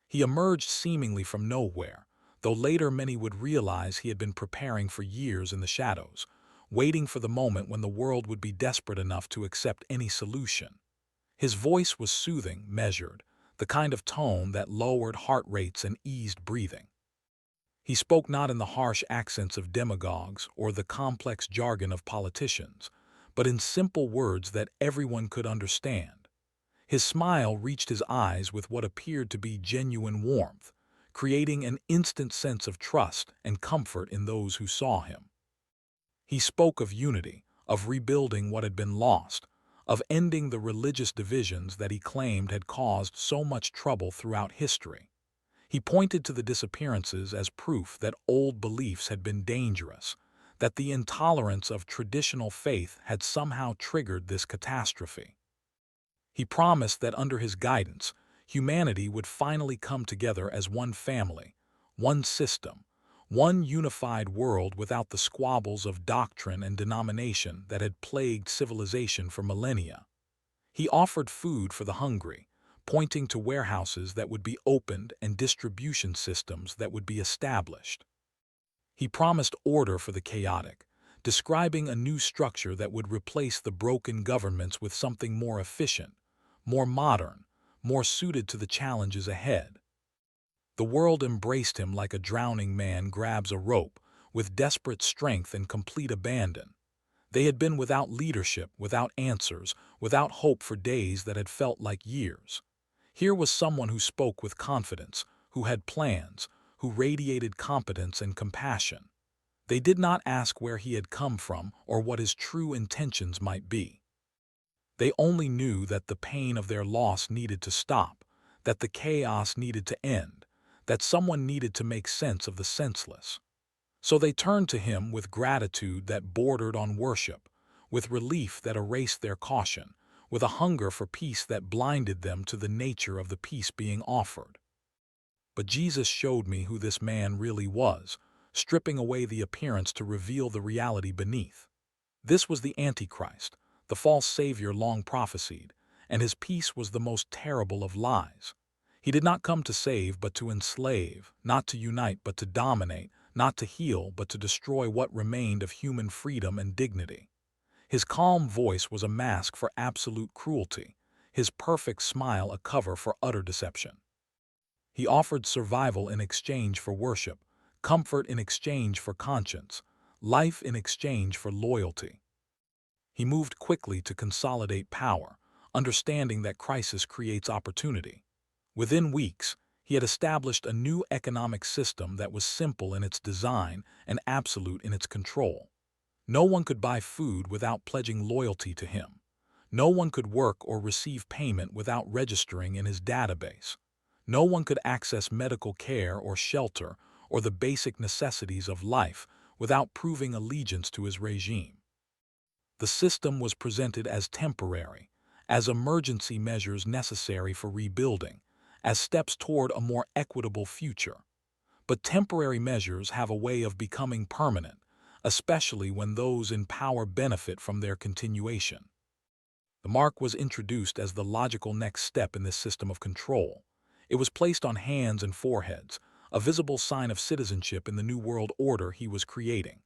He emerged seemingly from nowhere, though later many would realize he had been preparing for years in the shadows, waiting for the moment when the world would be desperate enough to accept any solution. His voice was soothing, measured, the kind of tone that lowered heart rates and eased breathing. He spoke not in the harsh accents of demagogues or the complex jargon of politicians, but in simple words that everyone could understand. His smile reached his eyes with what appeared to be genuine warmth, creating an instant sense of trust and comfort in those who saw him. He spoke of unity, of rebuilding what had been lost, of ending the religious divisions that he claimed had caused so much trouble throughout history. He pointed to the disappearances as proof that old beliefs had been dangerous, that the intolerance of traditional faith had somehow triggered this catastrophe. He promised that under his guidance, humanity would finally come together as one family, one system, one unified world without the squabbles of doctrine and denomination that had plagued civilization for millennia. He offered food for the hungry, pointing to warehouses that would be opened and distribution systems that would be established. He promised order for the chaotic, describing a new structure that would replace the broken governments with something more efficient, more modern, more suited to the challenges ahead. The world embraced him like a drowning man grabs a rope, with desperate strength and complete abandon. They had been without leadership, without answers, without hope for days that had felt like years. Here was someone who spoke with confidence, who had plans, who radiated competence and compassion. They did not ask where he had come from or what his true intentions might be. They only knew that the pain of their loss needed to stop, that the chaos needed to end, that someone needed to make sense of the senseless. So they turned to him with gratitude that bordered on worship, with relief that erased their caution, with a hunger for peace that blinded them to the nature of the peace being offered. But Jesus showed me who this man really was, stripping away the appearance to reveal the reality beneath. This was the antichrist, the false savior long prophesied, and his peace was the most terrible of lies. He did not come to save but to enslave, not to unite but to dominate, not to heal but to destroy what remained of human freedom and dignity. His calm voice was a mask for absolute cruelty, his perfect smile a cover for utter deception. He offered survival in exchange for worship, comfort in exchange for conscience, life in exchange for loyalty. He moved quickly to consolidate power, understanding that crisis creates opportunity. Within weeks, he had established a new economic system that was simple in its design and absolute in its control. No one could buy food without pledging loyalty to him. No one could work or receive payment without registering in his database. No one could access medical care or shelter or the basic necessities of life without proving allegiance to his regime. The system was presented as temporary, as emergency measures necessary for rebuilding, as steps toward a more equitable future. But temporary measures have a way of becoming permanent, especially when those in power benefit from their continuation. The mark was introduced as the logical next step in this system of control. It was placed on hands and foreheads, a visible sign of citizenship in the new world order he was creating.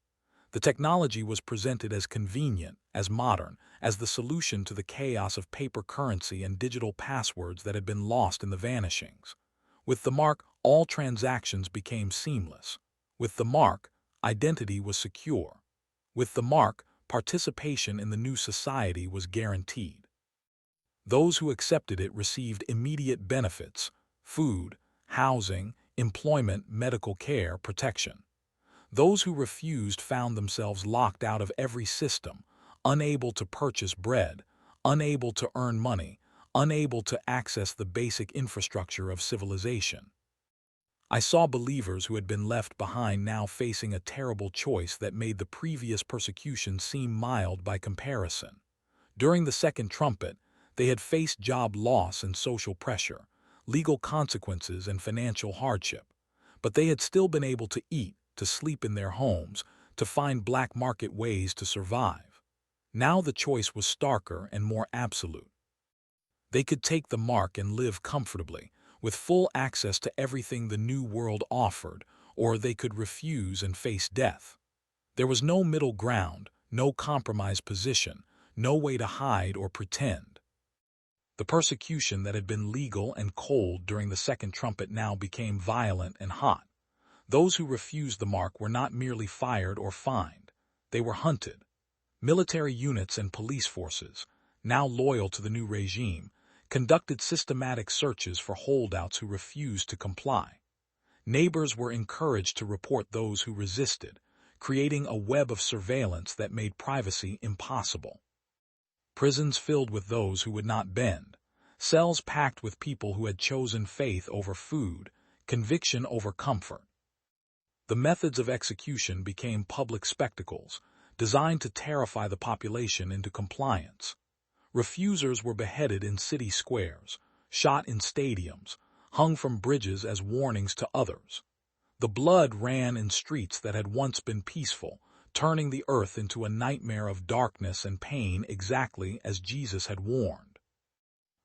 The technology was presented as convenient, as modern, as the solution to the chaos of paper currency and digital passwords that had been lost in the vanishings. With the mark, all transactions became seamless. With the mark, identity was secure. With the mark, participation in the new society was guaranteed. Those who accepted it received immediate benefits: food, housing, employment, medical care, protection. Those who refused found themselves locked out of every system, unable to purchase bread, unable to earn money, unable to access the basic infrastructure of civilization. I saw believers who had been left behind now facing a terrible choice that made the previous persecution seem mild by comparison. During the second trumpet, they had faced job loss and social pressure, legal consequences and financial hardship, but they had still been able to eat, to sleep in their homes, to find black market ways to survive. Now the choice was starker and more absolute. They could take the mark and live comfortably, with full access to everything the new world offered, or they could refuse and face death. There was no middle ground, no compromise position, no way to hide or pretend. The persecution that had been legal and cold during the second trumpet now became violent and hot. Those who refused the mark were not merely fired or fined. They were hunted. Military units and police forces, now loyal to the new regime, conducted systematic searches for holdouts who refused to comply. Neighbors were encouraged to report those who resisted, creating a web of surveillance that made privacy impossible. Prisons filled with those who would not bend, cells packed with people who had chosen faith over food, conviction over comfort. The methods of execution became public spectacles, designed to terrify the population into compliance. Refusers were beheaded in city squares, shot in stadiums, hung from bridges as warnings to others. The blood ran in streets that had once been peaceful, turning the earth into a nightmare of darkness and pain, exactly as Jesus had warned.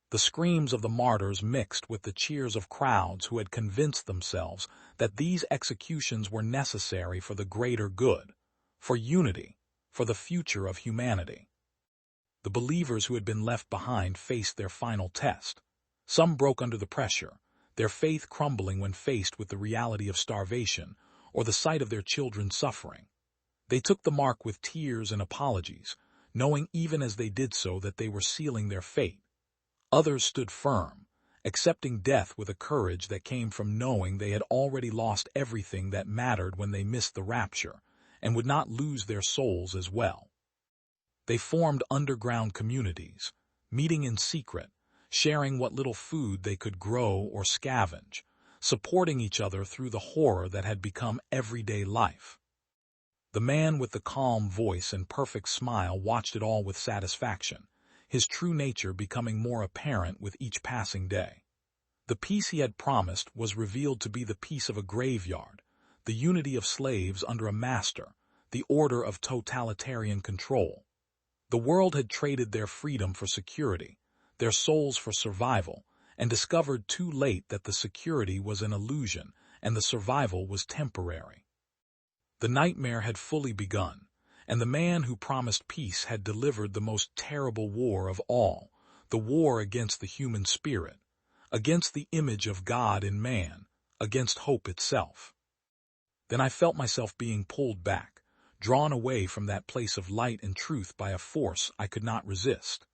The screams of the martyrs mixed with the cheers of crowds who had convinced themselves that these executions were necessary for the greater good, for unity, for the future of humanity. The believers who had been left behind faced their final test. Some broke under the pressure, their faith crumbling when faced with the reality of starvation or the sight of their children suffering. They took the mark with tears and apologies, knowing even as they did so that they were sealing their fate. Others stood firm, accepting death with a courage that came from knowing they had already lost everything that mattered when they missed the rapture, and would not lose their souls as well. They formed underground communities, meeting in secret, sharing what little food they could grow or scavenge, supporting each other through the horror that had become everyday life. The man with the calm voice and perfect smile watched it all with satisfaction, his true nature becoming more apparent with each passing day. The peace he had promised was revealed to be the peace of a graveyard, the unity of slaves under a master, the order of totalitarian control. The world had traded their freedom for security, their souls for survival, and discovered too late that the security was an illusion and the survival was temporary. The nightmare had fully begun, and the man who promised peace had delivered the most terrible war of all, the war against the human spirit, against the image of God in man, against hope itself. Then I felt myself being pulled back, drawn away from that place of light and truth by a force I could not resist.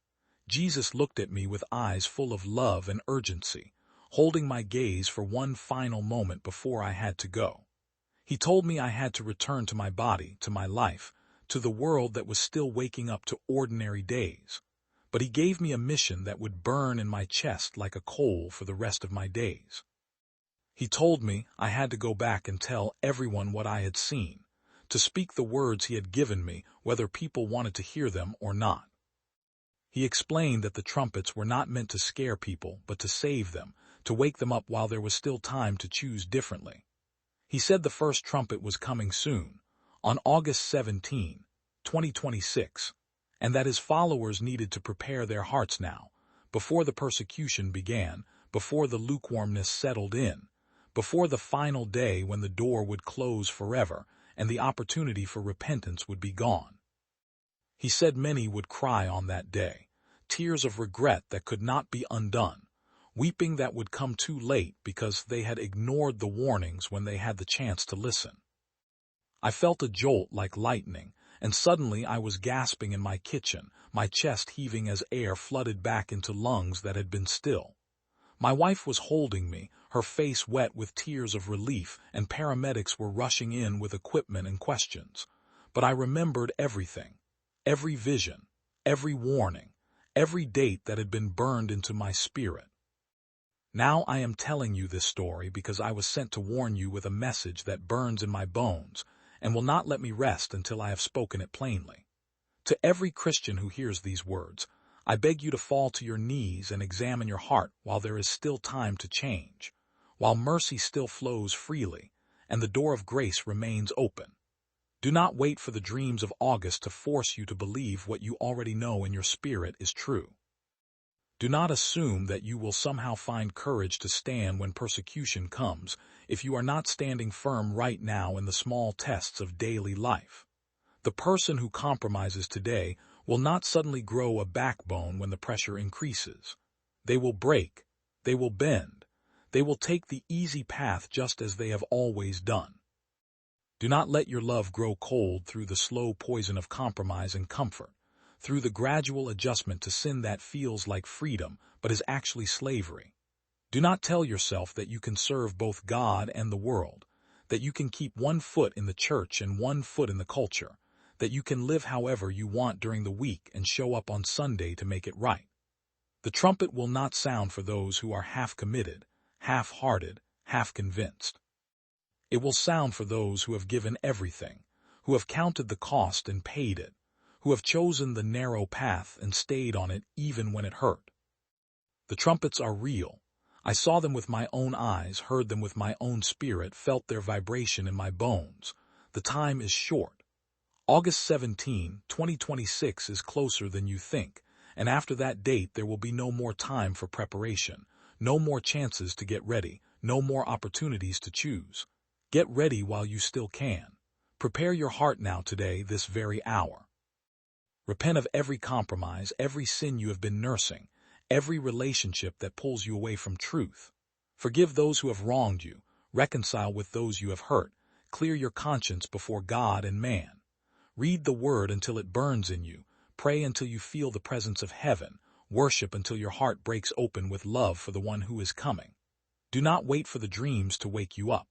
Jesus looked at me with eyes full of love and urgency, holding my gaze for one final moment before I had to go. He told me I had to return to my body, to my life, to the world that was still waking up to ordinary days. But he gave me a mission that would burn in my chest like a coal for the rest of my days. He told me I had to go back and tell everyone what I had seen, to speak the words he had given me, whether people wanted to hear them or not. He explained that the trumpets were not meant to scare people, but to save them, to wake them up while there was still time to choose differently. He said the first trumpet was coming soon, on August 17, 2026, and that his followers needed to prepare their hearts now, before the persecution began, before the lukewarmness settled in, before the final day when the door would close forever and the opportunity for repentance would be gone. He said many would cry on that day, tears of regret that could not be undone, weeping that would come too late because they had ignored the warnings when they had the chance to listen. I felt a jolt like lightning, and suddenly I was gasping in my kitchen, my chest heaving as air flooded back into lungs that had been still. My wife was holding me, her face wet with tears of relief, and paramedics were rushing in with equipment and questions. But I remembered everything, every vision, every warning, every date that had been burned into my spirit. Now I am telling you this story because I was sent to warn you with a message that burns in my bones and will not let me rest until I have spoken it plainly. To every Christian who hears these words, I beg you to fall to your knees and examine your heart while there is still time to change, while mercy still flows freely and the door of grace remains open. Do not wait for the dreams of August to force you to believe what you already know in your spirit is true. Do not assume that you will somehow find courage to stand when persecution comes if you are not standing firm right now in the small tests of daily life. The person who compromises today will not suddenly grow a backbone when the pressure increases. They will break, they will bend, they will take the easy path just as they have always done. Do not let your love grow cold through the slow poison of compromise and comfort, through the gradual adjustment to sin that feels like freedom but is actually slavery. Do not tell yourself that you can serve both God and the world, that you can keep one foot in the church and one foot in the culture, that you can live however you want during the week and show up on Sunday to make it right. The trumpet will not sound for those who are half-committed, half-hearted, half-convinced. It will sound for those who have given everything, who have counted the cost and paid it, who have chosen the narrow path and stayed on it even when it hurt. The trumpets are real. I saw them with my own eyes, heard them with my own spirit, felt their vibration in my bones. The time is short. August 17, 2026 is closer than you think, and after that date there will be no more time for preparation, no more chances to get ready, no more opportunities to choose. Get ready while you still can. Prepare your heart now today, this very hour. Repent of every compromise, every sin you have been nursing, every relationship that pulls you away from truth. Forgive those who have wronged you, reconcile with those you have hurt, clear your conscience before God and man. Read the word until it burns in you, pray until you feel the presence of heaven, worship until your heart breaks open with love for the one who is coming. Do not wait for the dreams to wake you up.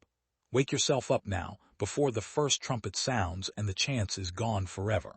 Wake yourself up now, before the first trumpet sounds and the chance is gone forever.